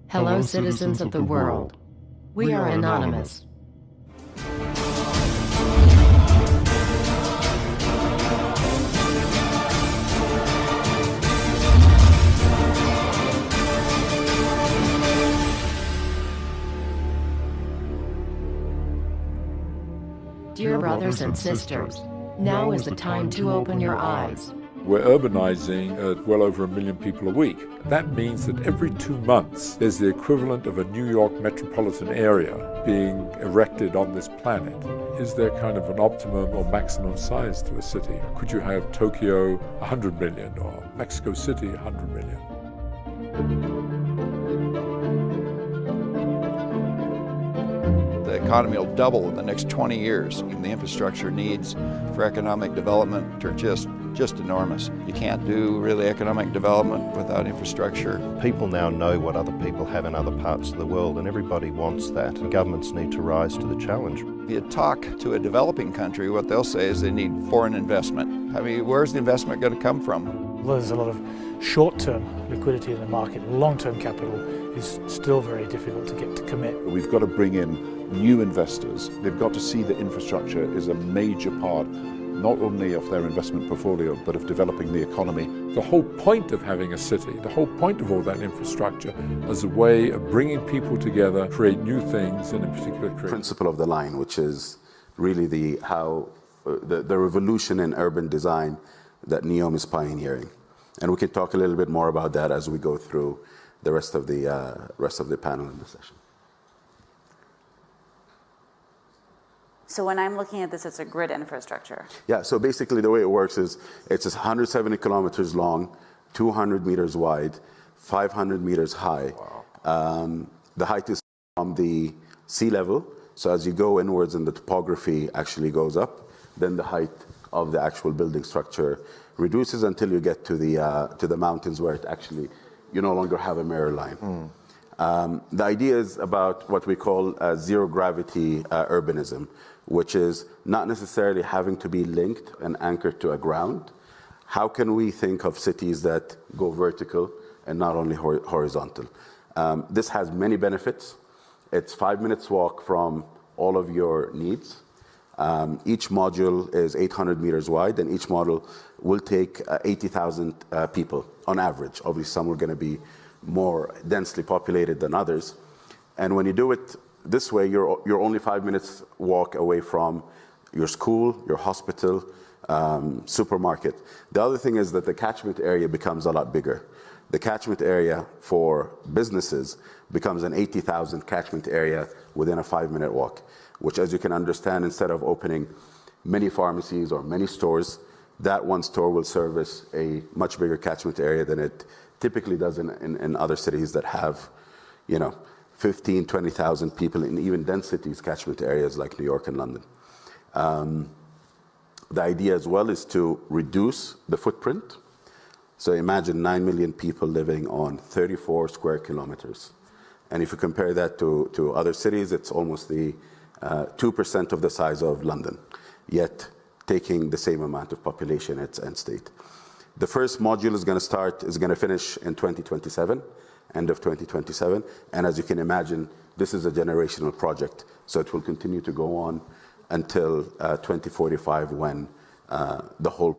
Hello, citizens of the world. We are anonymous. Dear brothers and sisters, now is the time to open your eyes. We're urbanizing at well over 1 million people a week. That means that every 2 months, there's the equivalent of a New York metropolitan area being erected on this planet. Is there kind of an optimum or maximum size to a city? Could you have Tokyo 100 million or Mexico City 100 million? The economy will double in the next 20 years. And the infrastructure needs for economic development are just enormous. You can't do really economic development without infrastructure. People now know what other people have in other parts of the world, and everybody wants that, and governments need to rise to the challenge. If you talk to a developing country, what they'll say is they need foreign investment. I mean, where's the investment going to come from? Well, there's a lot of short-term liquidity in the market. Long-term capital is still very difficult to get to commit. We've got to bring in new investors. They've got to see that infrastructure is a major part not only of their investment portfolio, but of developing the economy. The whole point of having a city, the whole point of all that infrastructure is a way of bringing people together, create new things, and in particular create... Principle of the line, which is really the revolution in urban design that NEOM is pioneering. And we can talk a little bit more about that as we go through the rest of the panel in the session. So when I'm looking at this, it's a grid infrastructure. Yeah, so basically the way it works is it's 170 kilometers long, 200 meters wide, 500 meters high. Wow. The height is from the sea level, so as you go inwards and the topography actually goes up, then the height of the actual building structure reduces until you get to the mountains where it actually, you no longer have a mirror line. The idea is about what we call zero gravity urbanism, which is not necessarily having to be linked and anchored to a ground. How can we think of cities that go vertical and not only horizontal? This has many benefits. It's 5 minutes walk from all of your needs. Each module is 800 meters wide, and each module will take 80,000 people on average. Obviously, some are going to be more densely populated than others. And when you do it this way, you're only 5 minutes walk away from your school, your hospital, supermarket. The other thing is that the catchment area becomes a lot bigger. The catchment area for businesses becomes an 80,000 catchment area within a 5-minute walk, which, as you can understand, instead of opening many pharmacies or many stores, that one store will service a much bigger catchment area than it typically does in other cities that have, 15, 20,000 people in even dense cities, catchment areas like New York and London. The idea as well is to reduce the footprint. So imagine 9 million people living on 34 square kilometers. And if you compare that to other cities, it's almost the 2% of the size of London, yet taking the same amount of population at end state. The first module is going to finish in 2027, end of 2027. And as you can imagine, this is a generational project. So it will continue to go on until 2045 when the whole